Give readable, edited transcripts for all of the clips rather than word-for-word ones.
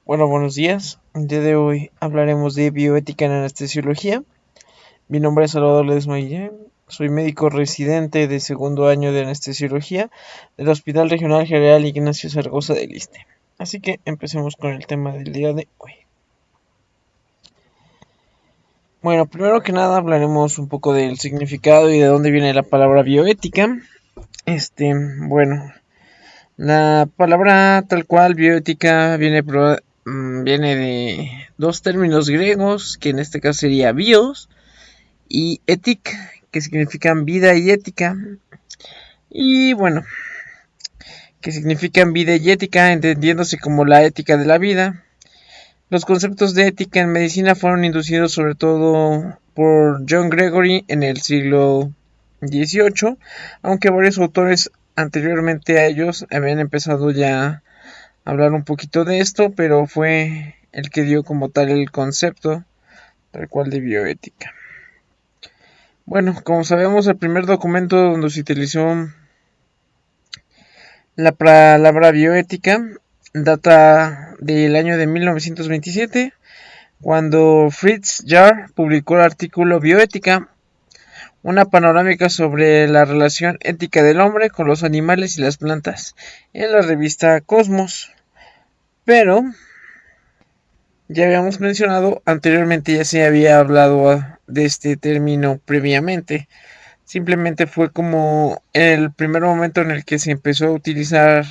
Bueno, buenos días. El día de hoy hablaremos de bioética en anestesiología. Mi nombre es Salvador Ledesma Guillén. Soy médico residente de segundo año de anestesiología del Hospital Regional General Ignacio Zaragoza del Iste. Así que empecemos con el tema del día de hoy. Bueno, primero que nada hablaremos un poco del significado y de dónde viene la palabra bioética. Bueno, la palabra tal cual bioética viene de dos términos griegos, que en este caso sería bios y ética, que significan vida y ética. Y bueno, que significan vida y ética, entendiéndose como la ética de la vida. Los conceptos de ética en medicina fueron inducidos sobre todo por John Gregory en el siglo XVIII, aunque varios autores anteriormente a ellos habían empezado ya a hablar un poquito de esto, pero fue el que dio como tal el concepto tal cual de bioética. Bueno, como sabemos, el primer documento donde se utilizó la palabra bioética data del año de 1927, cuando Fritz Jarr publicó el artículo Bioética, una panorámica sobre la relación ética del hombre con los animales y las plantas, en la revista Cosmos. Pero ya habíamos mencionado anteriormente, ya se había hablado de este término previamente. Simplemente fue como el primer momento en el que se empezó a utilizar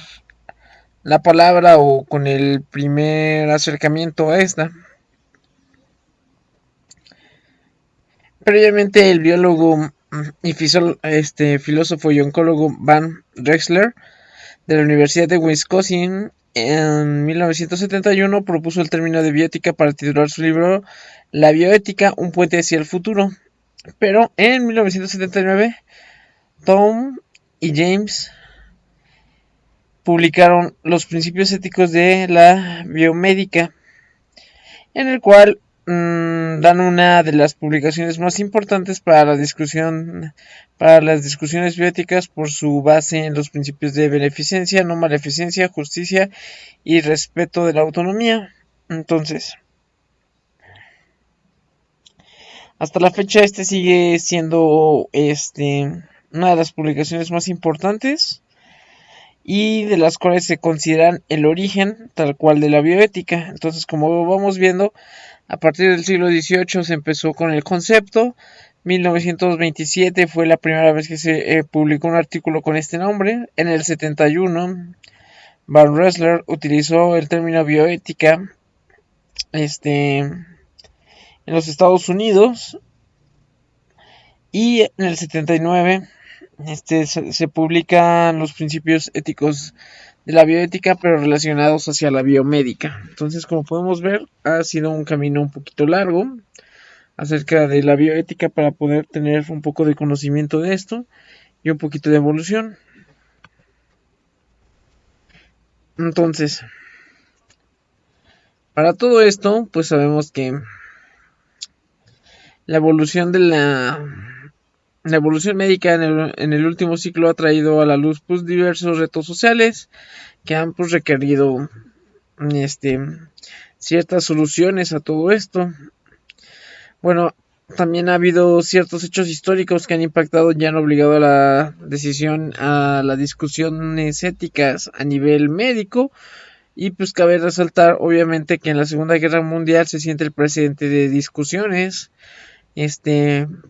la palabra o con el primer acercamiento a esta. Previamente el biólogo y filósofo y oncólogo Van Drexler de la Universidad de Wisconsin en 1971 propuso el término de bioética para titular su libro La bioética, un puente hacia el futuro. Pero en 1979 Tom y James publicaron Los principios éticos de la biomédica, en el cual dan una de las publicaciones más importantes para las discusiones bioéticas por su base en los principios de beneficencia, no maleficencia, justicia y respeto de la autonomía. Entonces, hasta la fecha este sigue siendo una de las publicaciones más importantes y de las cuales se consideran el origen tal cual de la bioética. Entonces, como vamos viendo, a partir del siglo XVIII se empezó con el concepto. 1927 fue la primera vez que se publicó un artículo con este nombre. En el 71, Van Ressler utilizó el término bioética en los Estados Unidos. Y en el 79 se publican los principios éticos de la bioética, pero relacionados hacia la biomédica. Entonces, como podemos ver, ha sido un camino un poquito largo acerca de la bioética para poder tener un poco de conocimiento de esto y un poquito de evolución. Entonces, para todo esto, pues sabemos que la evolución de la evolución médica en el último ciclo ha traído a la luz pues diversos retos sociales que han pues requerido ciertas soluciones a todo esto. Bueno, también ha habido ciertos hechos históricos que han impactado y han obligado a la decisión, a las discusiones éticas a nivel médico. Y pues cabe resaltar obviamente que en la Segunda Guerra Mundial se siente el precedente de discusiones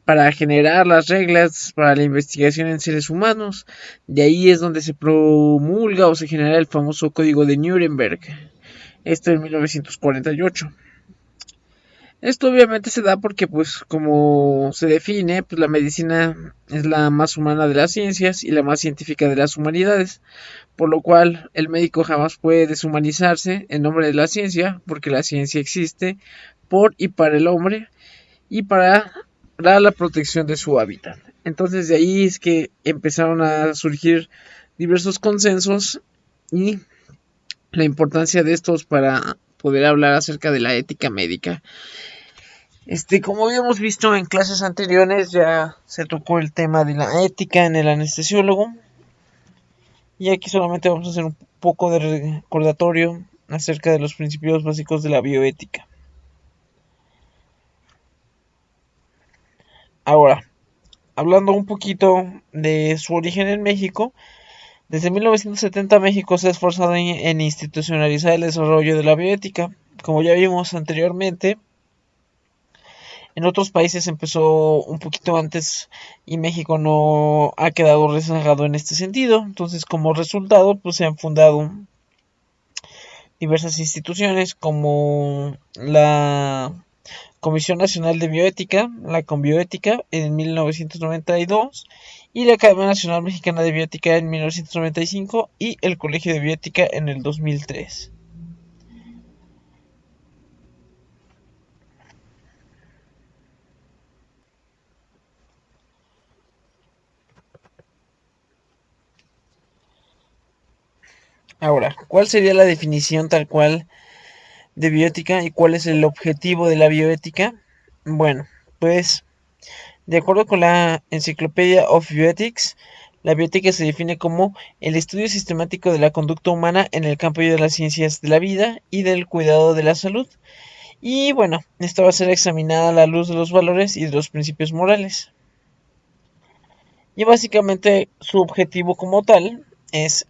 para generar las reglas para la investigación en seres humanos. De ahí es donde se promulga o se genera el famoso Código de Nuremberg, esto en 1948. Esto obviamente se da porque, pues, como se define, pues la medicina es la más humana de las ciencias y la más científica de las humanidades, por lo cual el médico jamás puede deshumanizarse en nombre de la ciencia, porque la ciencia existe por y para el hombre y para la protección de su hábitat. Entonces de ahí es que empezaron a surgir diversos consensos y la importancia de estos para poder hablar acerca de la ética médica. Como habíamos visto en clases anteriores, ya se tocó el tema de la ética en el anestesiólogo. Y aquí solamente vamos a hacer un poco de recordatorio acerca de los principios básicos de la bioética. Ahora, hablando un poquito de su origen en México, desde 1970 México se ha esforzado en institucionalizar el desarrollo de la bioética. Como ya vimos anteriormente, en otros países empezó un poquito antes y México no ha quedado rezagado en este sentido. Entonces, como resultado, pues se han fundado diversas instituciones como la Comisión Nacional de Bioética, la Conbioética, en 1992, y la Academia Nacional Mexicana de Bioética en 1995 y el Colegio de Bioética en el 2003. Ahora, ¿cuál sería la definición tal cual de bioética y cuál es el objetivo de la bioética? Bueno, pues de acuerdo con la Encyclopedia of Bioethics, la bioética se define como el estudio sistemático de la conducta humana en el campo de las ciencias de la vida y del cuidado de la salud. Y bueno, esta va a ser examinada a la luz de los valores y de los principios morales. Y básicamente su objetivo como tal es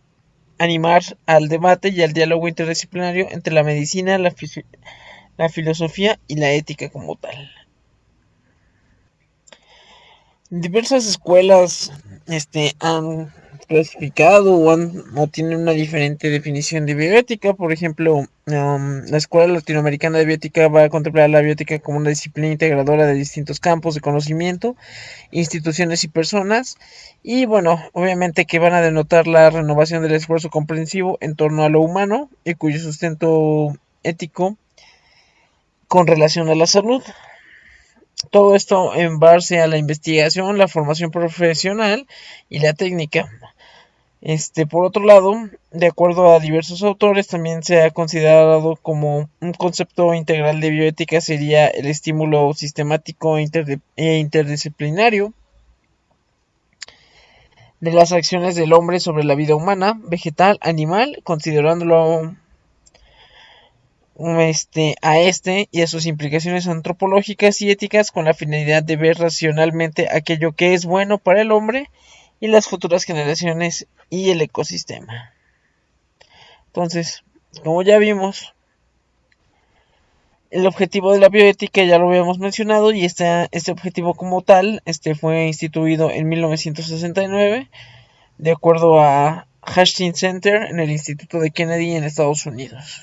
animar al debate y al diálogo interdisciplinario entre la medicina, la filosofía y la ética como tal. Diversas escuelas han clasificado o tienen una diferente definición de bioética. Por ejemplo, la Escuela Latinoamericana de Bioética va a contemplar la bioética como una disciplina integradora de distintos campos de conocimiento, instituciones y personas. Y bueno, obviamente que van a denotar la renovación del esfuerzo comprensivo en torno a lo humano y cuyo sustento ético con relación a la salud. Todo esto en base a la investigación, la formación profesional y la técnica. Por otro lado, de acuerdo a diversos autores, también se ha considerado como un concepto integral de bioética sería el estímulo sistemático e interdisciplinario de las acciones del hombre sobre la vida humana, vegetal, animal, considerándolo y a sus implicaciones antropológicas y éticas con la finalidad de ver racionalmente aquello que es bueno para el hombre y las futuras generaciones y el ecosistema. Entonces, como ya vimos, el objetivo de la bioética ya lo habíamos mencionado y este objetivo como tal fue instituido en 1969 de acuerdo a Hastings Center en el Instituto de Kennedy en Estados Unidos.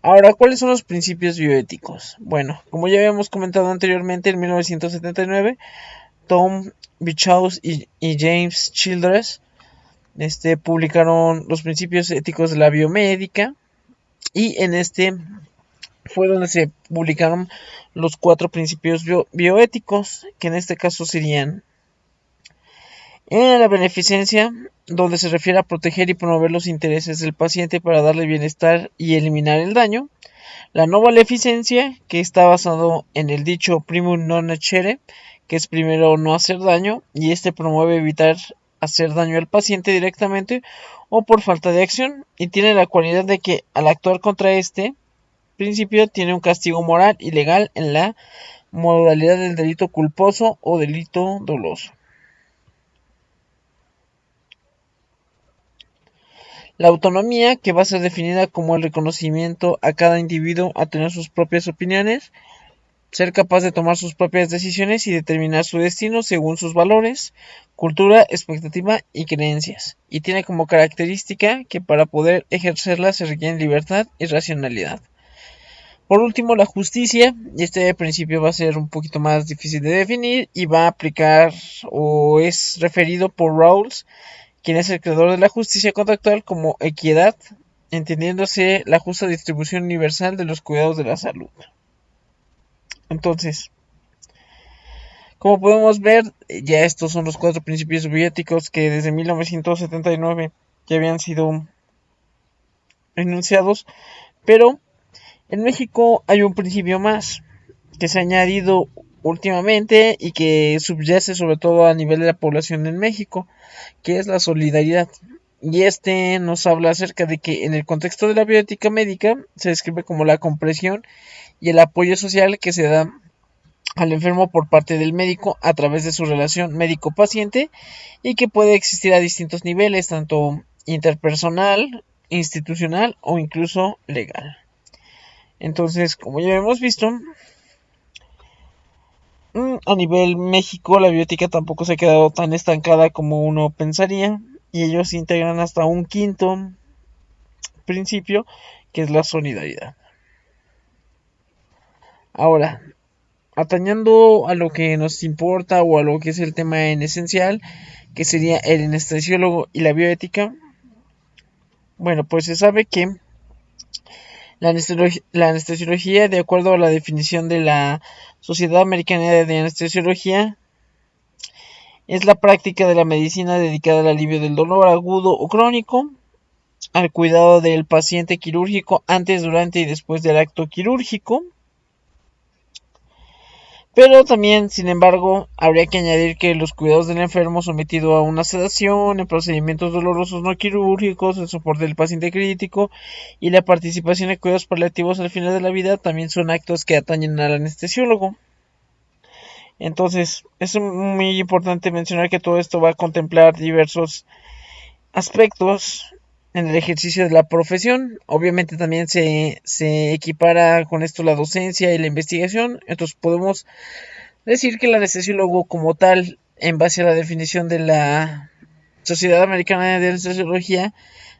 Ahora, ¿cuáles son los principios bioéticos? Bueno, como ya habíamos comentado anteriormente, en 1979, Tom Bichaus y James Childress publicaron los principios éticos de la biomédica y en fue donde se publicaron los 4 principios bioéticos, que en este caso serían en la beneficencia, donde se refiere a proteger y promover los intereses del paciente para darle bienestar y eliminar el daño. La no maleficencia, que está basado en el dicho primum non nocere, que es primero no hacer daño, y promueve evitar hacer daño al paciente directamente o por falta de acción, y tiene la cualidad de que al actuar contra este principio tiene un castigo moral y legal en la modalidad del delito culposo o delito doloso. La autonomía, que va a ser definida como el reconocimiento a cada individuo a tener sus propias opiniones, ser capaz de tomar sus propias decisiones y determinar su destino según sus valores, cultura, expectativa y creencias. Y tiene como característica que para poder ejercerla se requiere libertad y racionalidad. Por último, la justicia, y este principio va a ser un poquito más difícil de definir y va a aplicar o es referido por Rawls, quien es el creador de la justicia contractual, como equidad, entendiéndose la justa distribución universal de los cuidados de la salud. Entonces, como podemos ver, ya estos son los 4 principios bioéticos que desde 1979 ya habían sido enunciados, pero en México hay un principio más que se ha añadido últimamente y que subyace sobre todo a nivel de la población en México, que es la solidaridad. y este nos habla acerca de que en el contexto de la bioética médica se describe como la comprensión y el apoyo social que se da al enfermo por parte del médico a través de su relación médico-paciente y que puede existir a distintos niveles, tanto interpersonal, institucional o incluso legal. Entonces, como ya hemos visto, a nivel México la biótica tampoco se ha quedado tan estancada como uno pensaría y ellos integran hasta un quinto principio que es la solidaridad. Ahora, atañando a lo que nos importa o a lo que es el tema en esencial, que sería el anestesiólogo y la bioética, bueno, pues se sabe que la anestesiología, de acuerdo a la definición de la Sociedad Americana de Anestesiología, es la práctica de la medicina dedicada al alivio del dolor agudo o crónico, al cuidado del paciente quirúrgico antes, durante y después del acto quirúrgico. Pero también, sin embargo, habría que añadir que los cuidados del enfermo sometido a una sedación, en procedimientos dolorosos no quirúrgicos, el soporte del paciente crítico y la participación en cuidados paliativos al final de la vida también son actos que atañen al anestesiólogo. Entonces, es muy importante mencionar que todo esto va a contemplar diversos aspectos en el ejercicio de la profesión. Obviamente también se equipara con esto la docencia y la investigación. Entonces podemos decir que el anestesiólogo como tal, en base a la definición de la Sociedad Americana de Anestesiología,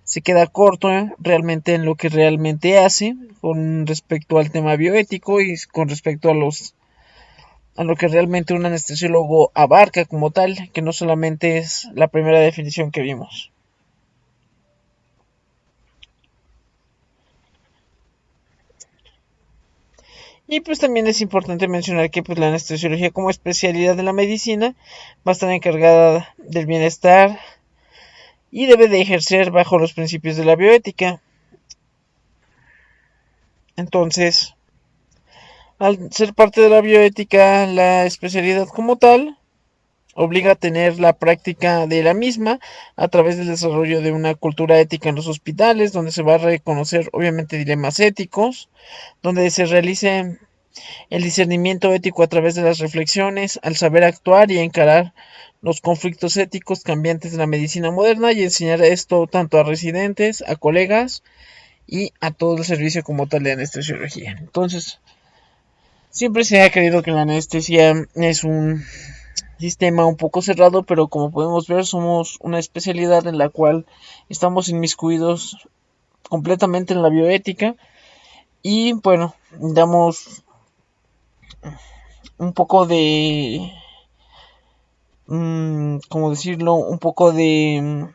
se queda corto realmente en lo que realmente hace con respecto al tema bioético y con respecto a lo que realmente un anestesiólogo abarca como tal, que no solamente es la primera definición que vimos. Y pues también es importante mencionar que pues la anestesiología como especialidad de la medicina va a estar encargada del bienestar y debe de ejercer bajo los principios de la bioética. Entonces, al ser parte de la bioética, la especialidad como tal obliga a tener la práctica de la misma a través del desarrollo de una cultura ética en los hospitales, donde se va a reconocer obviamente dilemas éticos, donde se realice el discernimiento ético a través de las reflexiones, al saber actuar y encarar los conflictos éticos cambiantes de la medicina moderna y enseñar esto tanto a residentes, a colegas y a todo el servicio como tal de anestesiología. Entonces, siempre se ha creído que la anestesia es un sistema un poco cerrado, pero como podemos ver somos una especialidad en la cual estamos inmiscuidos completamente en la bioética y bueno, damos un poco de, ¿cómo decirlo? Un poco de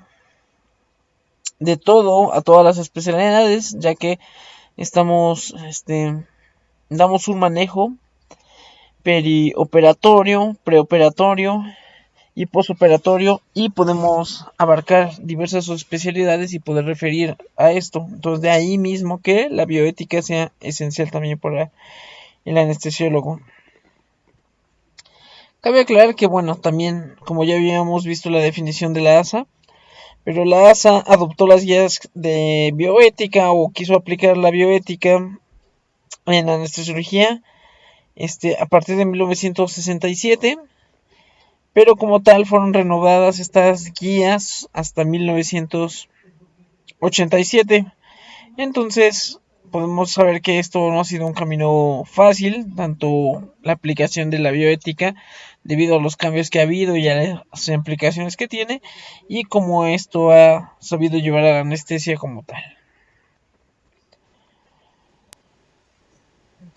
todo a todas las especialidades, ya que estamos, damos un manejo perioperatorio, preoperatorio y postoperatorio y podemos abarcar diversas especialidades y poder referir a esto. Entonces de ahí mismo que la bioética sea esencial también para el anestesiólogo. Cabe aclarar que bueno, también como ya habíamos visto la definición de la ASA, pero la ASA adoptó las guías de bioética o quiso aplicar la bioética en la anestesiología a partir de 1967, pero como tal fueron renovadas estas guías hasta 1987. Entonces podemos saber que esto no ha sido un camino fácil, tanto la aplicación de la bioética debido a los cambios que ha habido y a las implicaciones que tiene, y cómo esto ha sabido llevar a la anestesia como tal.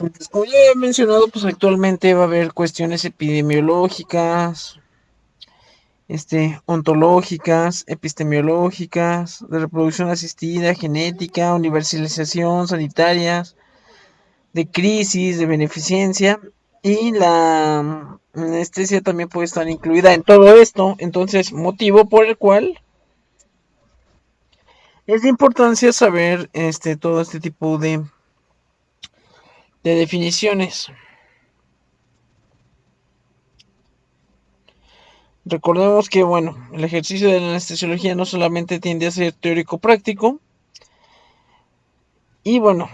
Entonces, como ya he mencionado, pues actualmente va a haber cuestiones epidemiológicas, ontológicas, epistemológicas, de reproducción asistida, genética, universalización, sanitarias, de crisis, de beneficencia, y la anestesia también puede estar incluida en todo esto. Entonces, motivo por el cual es de importancia saber todo este tipo de definiciones. Recordemos que, bueno, el ejercicio de la anestesiología no solamente tiende a ser teórico-práctico, y bueno,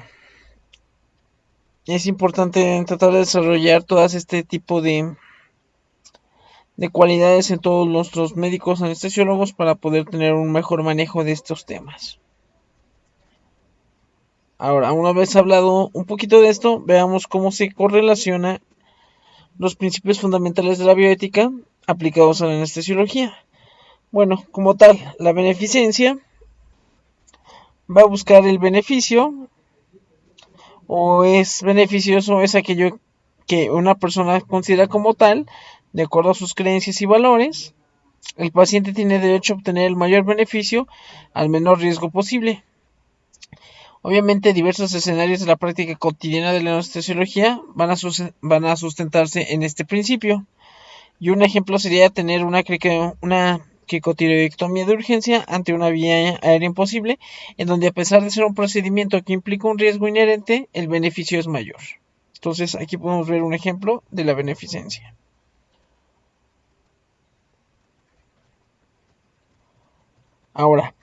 es importante tratar de desarrollar todas este tipo de cualidades en todos nuestros médicos anestesiólogos para poder tener un mejor manejo de estos temas. Ahora, una vez hablado un poquito de esto, veamos cómo se correlaciona los principios fundamentales de la bioética aplicados a la anestesiología. Bueno, como tal, la beneficencia va a buscar el beneficio, o es beneficioso es aquello que una persona considera como tal, de acuerdo a sus creencias y valores. El paciente tiene derecho a obtener el mayor beneficio al menor riesgo posible. Obviamente, diversos escenarios de la práctica cotidiana de la anestesiología van a sustentarse en este principio. Y un ejemplo sería tener una cricotiroidectomía de urgencia ante una vía aérea imposible, en donde, a pesar de ser un procedimiento que implica un riesgo inherente, el beneficio es mayor. Entonces, aquí podemos ver un ejemplo de la beneficencia. Ahora,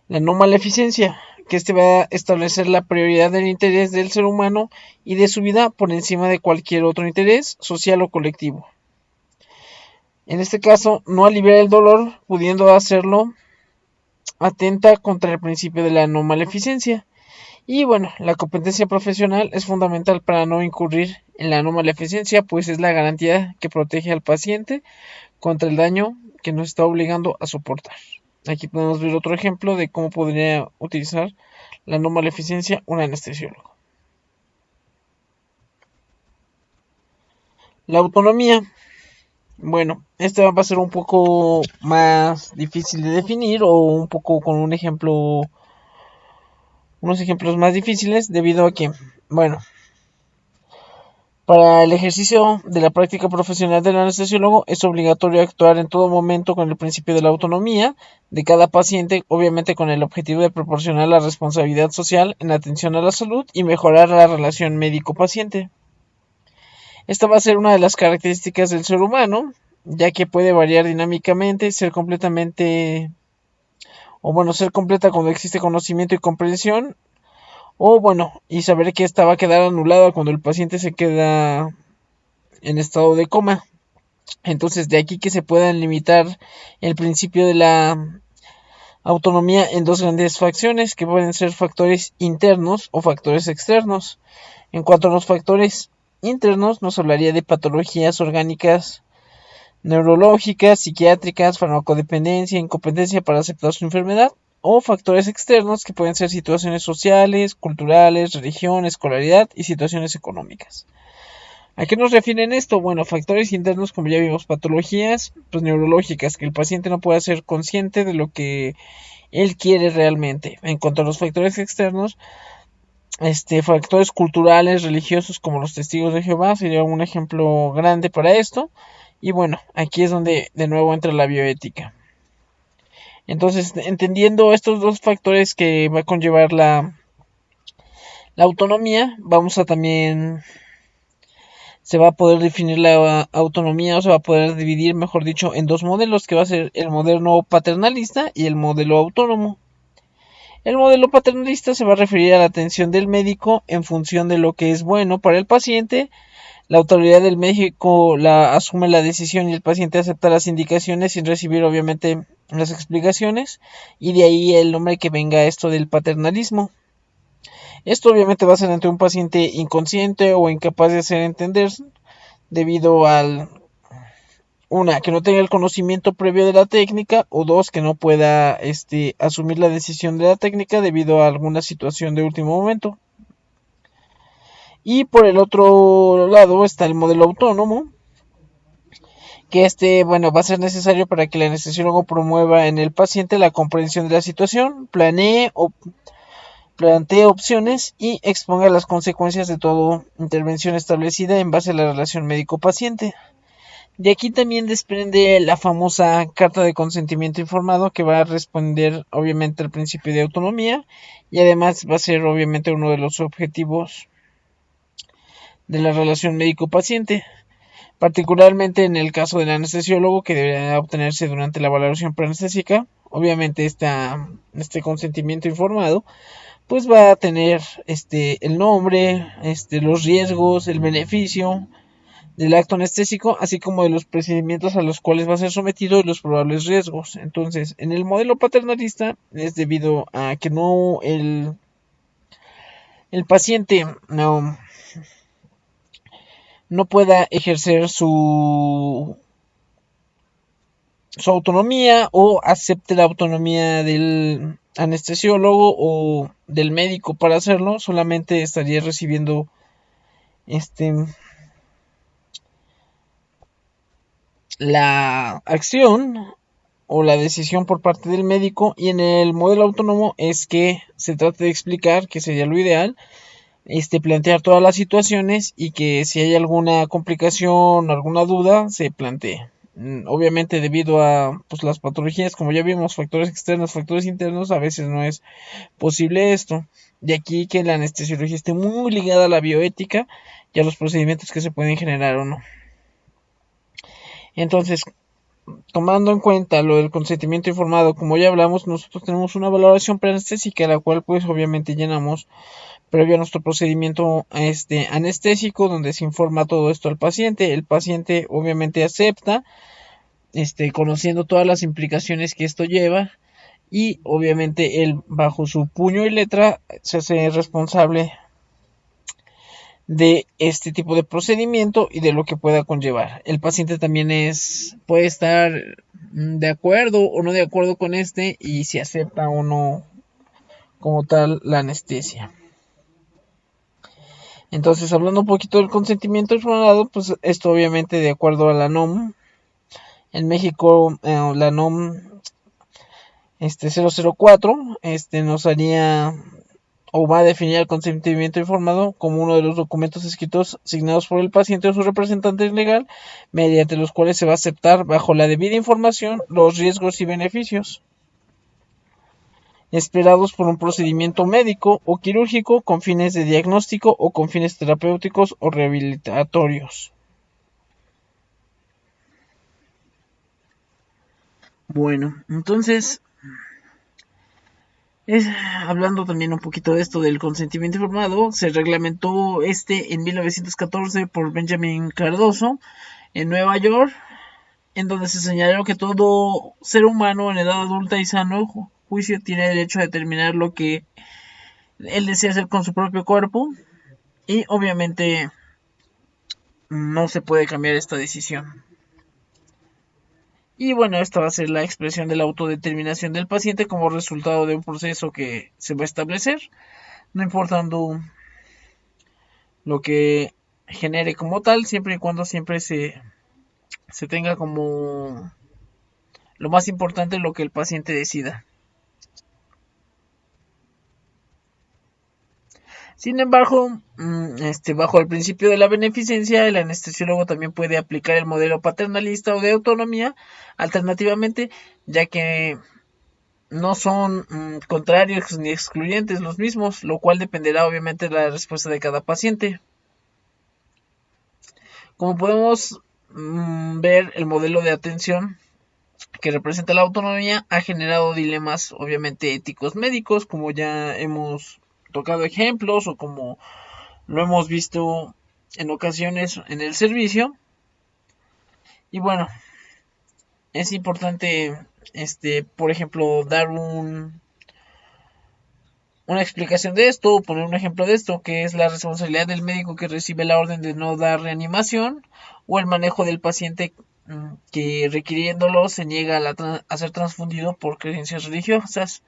la no maleficencia, que va a establecer la prioridad del interés del ser humano y de su vida por encima de cualquier otro interés social o colectivo. En este caso, no aliviar el dolor, pudiendo hacerlo, atenta contra el principio de la no maleficencia. Y bueno, la competencia profesional es fundamental para no incurrir en la no maleficencia, pues es la garantía que protege al paciente contra el daño que nos está obligando a soportar. Aquí podemos ver otro ejemplo de cómo podría utilizar la no maleficencia un anestesiólogo. La autonomía. Bueno, esta va a ser un poco más difícil de definir, o un poco con un ejemplo, unos ejemplos más difíciles, debido a que, bueno, para el ejercicio de la práctica profesional del anestesiólogo es obligatorio actuar en todo momento con el principio de la autonomía de cada paciente, obviamente con el objetivo de proporcionar la responsabilidad social en atención a la salud y mejorar la relación médico-paciente. Esta va a ser una de las características del ser humano, ya que puede variar dinámicamente, ser completa cuando existe conocimiento y comprensión, o bueno, y saber que esta va a quedar anulada cuando el paciente se queda en estado de coma. Entonces, de aquí que se puedan limitar el principio de la autonomía en dos grandes facciones, que pueden ser factores internos o factores externos. En cuanto a los factores internos, nos hablaría de patologías orgánicas, neurológicas, psiquiátricas, farmacodependencia, incompetencia para aceptar su enfermedad, o factores externos, que pueden ser situaciones sociales, culturales, religión, escolaridad y situaciones económicas. ¿A qué nos refieren esto? Bueno, factores internos, como ya vimos, patologías neurológicas, que el paciente no puede ser consciente de lo que él quiere realmente. En cuanto a los factores externos, factores culturales, religiosos, como los testigos de Jehová, sería un ejemplo grande para esto. Y bueno, aquí es donde de nuevo entra la bioética. Entonces, entendiendo estos dos factores que va a conllevar la autonomía, vamos a también, se va a poder definir la autonomía, o se va a poder dividir, mejor dicho, en dos modelos, que va a ser el modelo paternalista y el modelo autónomo. El modelo paternalista se va a referir a la atención del médico en función de lo que es bueno para el paciente. La autoridad del médico asume la decisión y el paciente acepta las indicaciones sin recibir, obviamente, las explicaciones, y de ahí el nombre que venga esto del paternalismo. Esto obviamente va a ser ante un paciente inconsciente o incapaz de hacer entender, debido al que no tenga el conocimiento previo de la técnica, o dos, que no pueda asumir la decisión de la técnica debido a alguna situación de último momento. Y por el otro lado está el modelo autónomo, que va a ser necesario para que el anestesiólogo promueva en el paciente la comprensión de la situación, plantee opciones y exponga las consecuencias de toda intervención establecida en base a la relación médico-paciente. De aquí también desprende la famosa carta de consentimiento informado, que va a responder obviamente al principio de autonomía, y además va a ser obviamente uno de los objetivos de la relación médico-paciente. particularmente en el caso del anestesiólogo, que debería obtenerse durante la valoración preanestésica. Obviamente este consentimiento informado pues va a tener el nombre, los riesgos, el beneficio del acto anestésico, así como de los procedimientos a los cuales va a ser sometido y los probables riesgos. Entonces, en el modelo paternalista es debido a que el paciente no pueda ejercer su autonomía o acepte la autonomía del anestesiólogo o del médico para hacerlo, solamente estaría recibiendo la acción o la decisión por parte del médico, y en el modelo autónomo es que se trata de explicar, que sería lo ideal, plantear todas las situaciones y que si hay alguna complicación o alguna duda se plantee. Obviamente debido a pues, las patologías, como ya vimos, factores externos, factores internos, a veces no es posible esto. De aquí que la anestesiología esté muy ligada a la bioética y a los procedimientos que se pueden generar o no. Entonces, tomando en cuenta lo del consentimiento informado, como ya hablamos, nosotros tenemos una valoración preanestésica, la cual pues obviamente llenamos previo a nuestro procedimiento anestésico, donde se informa todo esto al paciente. El paciente obviamente acepta, conociendo todas las implicaciones que esto lleva, y obviamente él bajo su puño y letra se hace responsable de este tipo de procedimiento y de lo que pueda conllevar. El paciente también puede estar de acuerdo o no de acuerdo con y si acepta o no como tal la anestesia. Entonces, hablando un poquito del consentimiento informado, pues esto obviamente de acuerdo a la NOM. En México la NOM 004 nos haría o va a definir el consentimiento informado como uno de los documentos escritos signados por el paciente o su representante legal, mediante los cuales se va a aceptar bajo la debida información los riesgos y beneficios esperados por un procedimiento médico o quirúrgico con fines de diagnóstico o con fines terapéuticos o rehabilitatorios. Bueno, entonces hablando también un poquito de esto del consentimiento informado, se reglamentó en 1914 por Benjamin Cardoso en Nueva York, en donde se señaló que todo ser humano en edad adulta y sano juicio tiene derecho a determinar lo que él desea hacer con su propio cuerpo, y obviamente no se puede cambiar esta decisión. Y bueno, esta va a ser la expresión de la autodeterminación del paciente como resultado de un proceso que se va a establecer, no importando lo que genere como tal, siempre y cuando siempre se tenga como lo más importante lo que el paciente decida. Sin embargo, bajo el principio de la beneficencia, el anestesiólogo también puede aplicar el modelo paternalista o de autonomía, alternativamente, ya que no son contrarios ni excluyentes los mismos, lo cual dependerá obviamente de la respuesta de cada paciente. Como podemos ver, el modelo de atención que representa la autonomía ha generado dilemas obviamente éticos médicos, como ya hemos tocado ejemplos o como lo hemos visto en ocasiones en el servicio. Y bueno, es importante por ejemplo dar una explicación de esto, o poner un ejemplo de esto, que es la responsabilidad del médico que recibe la orden de no dar reanimación, o el manejo del paciente que requiriéndolo se niega a ser transfundido por creencias religiosas.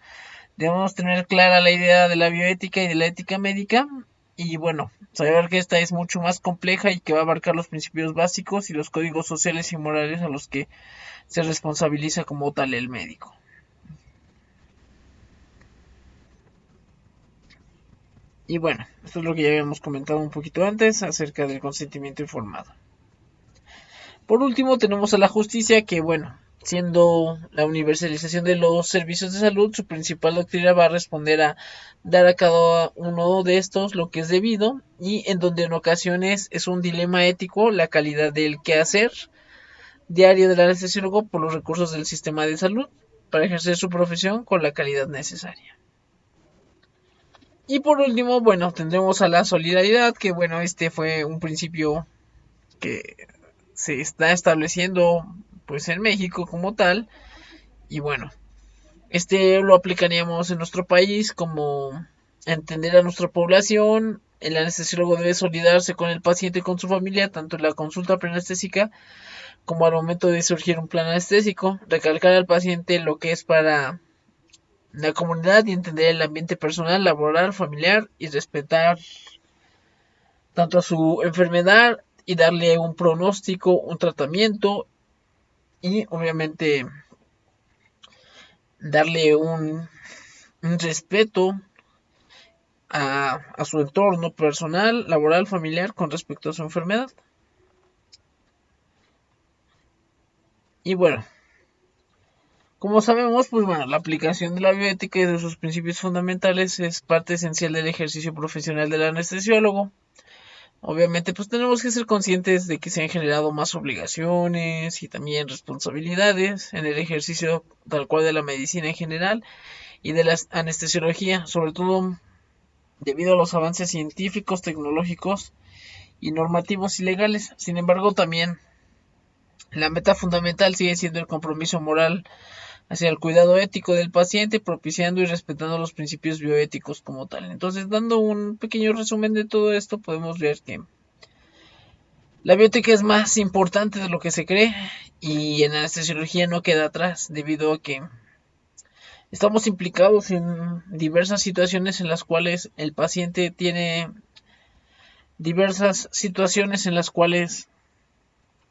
Debemos tener clara la idea de la bioética y de la ética médica, y bueno, saber que esta es mucho más compleja y que va a abarcar los principios básicos y los códigos sociales y morales a los que se responsabiliza como tal el médico. Y bueno, esto es lo que ya habíamos comentado un poquito antes acerca del consentimiento informado. Por último tenemos a la justicia, que bueno, siendo la universalización de los servicios de salud, su principal doctrina va a responder a dar a cada uno de estos lo que es debido, y en donde en ocasiones es un dilema ético la calidad del quehacer diario del anestesiólogo por los recursos del sistema de salud para ejercer su profesión con la calidad necesaria. Y por último, bueno, tendremos a la solidaridad, que bueno, este fue un principio que se está estableciendo pues en México como tal, y bueno, este lo aplicaríamos en nuestro país como entender a nuestra población. El anestesiólogo debe solidarse con el paciente y con su familia, tanto en la consulta preanestésica como al momento de surgir un plan anestésico, recalcar al paciente lo que es para la comunidad y entender el ambiente personal, laboral, familiar, y respetar tanto a su enfermedad y darle un pronóstico, un tratamiento, y obviamente darle un respeto a su entorno personal, laboral, familiar con respecto a su enfermedad. Y bueno, como sabemos, pues bueno, la aplicación de la bioética y de sus principios fundamentales es parte esencial del ejercicio profesional del anestesiólogo. Obviamente, pues tenemos que ser conscientes de que se han generado más obligaciones y también responsabilidades en el ejercicio tal cual de la medicina en general y de la anestesiología, sobre todo debido a los avances científicos, tecnológicos y normativos y legales. Sin embargo, también la meta fundamental sigue siendo el compromiso moral hacia el cuidado ético del paciente, propiciando y respetando los principios bioéticos como tal. Entonces, dando un pequeño resumen de todo esto, podemos ver que la bioética es más importante de lo que se cree, y en la anestesiología no queda atrás, debido a que estamos implicados en diversas situaciones en las cuales el paciente tiene diversas situaciones en las cuales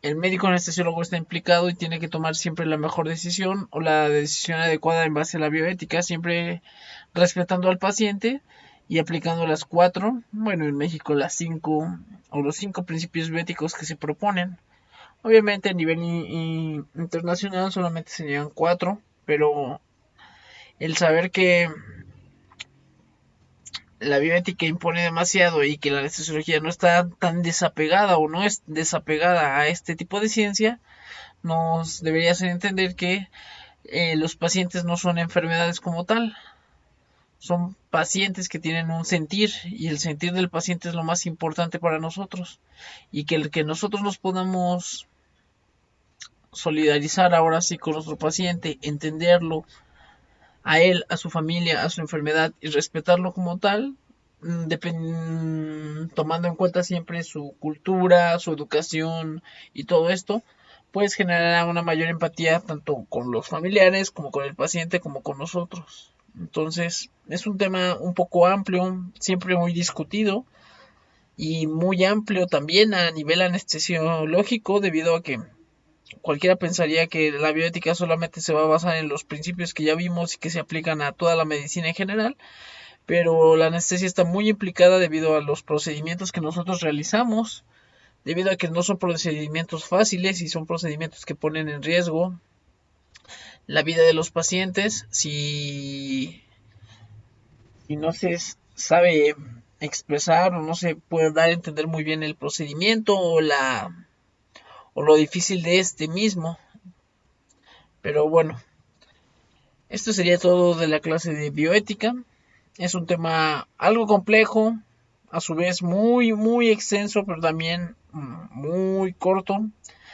el médico anestesiólogo está implicado y tiene que tomar siempre la mejor decisión o la decisión adecuada en base a la bioética, siempre respetando al paciente y aplicando las 4, bueno, en México las 5 o los 5 principios bioéticos que se proponen. Obviamente a nivel internacional solamente serían 4, pero el saber que la bioética impone demasiado y que la anestesiología no está tan desapegada o no es desapegada a este tipo de ciencia, nos debería hacer entender que los pacientes no son enfermedades como tal, son pacientes que tienen un sentir, y el sentir del paciente es lo más importante para nosotros, y que el que nosotros nos podamos solidarizar ahora sí con nuestro paciente, entenderlo a él, a su familia, a su enfermedad y respetarlo como tal, tomando en cuenta siempre su cultura, su educación y todo esto, pues generará una mayor empatía tanto con los familiares como con el paciente como con nosotros. Entonces es un tema un poco amplio, siempre muy discutido y muy amplio también a nivel anestesiológico, debido a que cualquiera pensaría que la bioética solamente se va a basar en los principios que ya vimos y que se aplican a toda la medicina en general, pero la anestesia está muy implicada debido a los procedimientos que nosotros realizamos, debido a que no son procedimientos fáciles y son procedimientos que ponen en riesgo la vida de los pacientes si no se sabe expresar o no se puede dar a entender muy bien el procedimiento o lo difícil de este mismo. Pero bueno, esto sería todo de la clase de bioética. Es un tema algo complejo, a su vez muy extenso, pero también muy corto.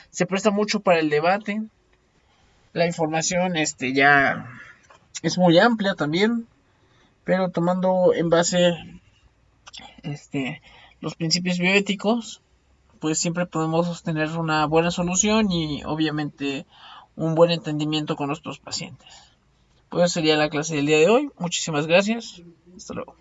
Se presta mucho para el debate. La información ya es muy amplia también, pero tomando en base los principios bioéticos, pues siempre podemos sostener una buena solución y obviamente un buen entendimiento con nuestros pacientes. Pues sería la clase del día de hoy. Muchísimas gracias. Hasta luego.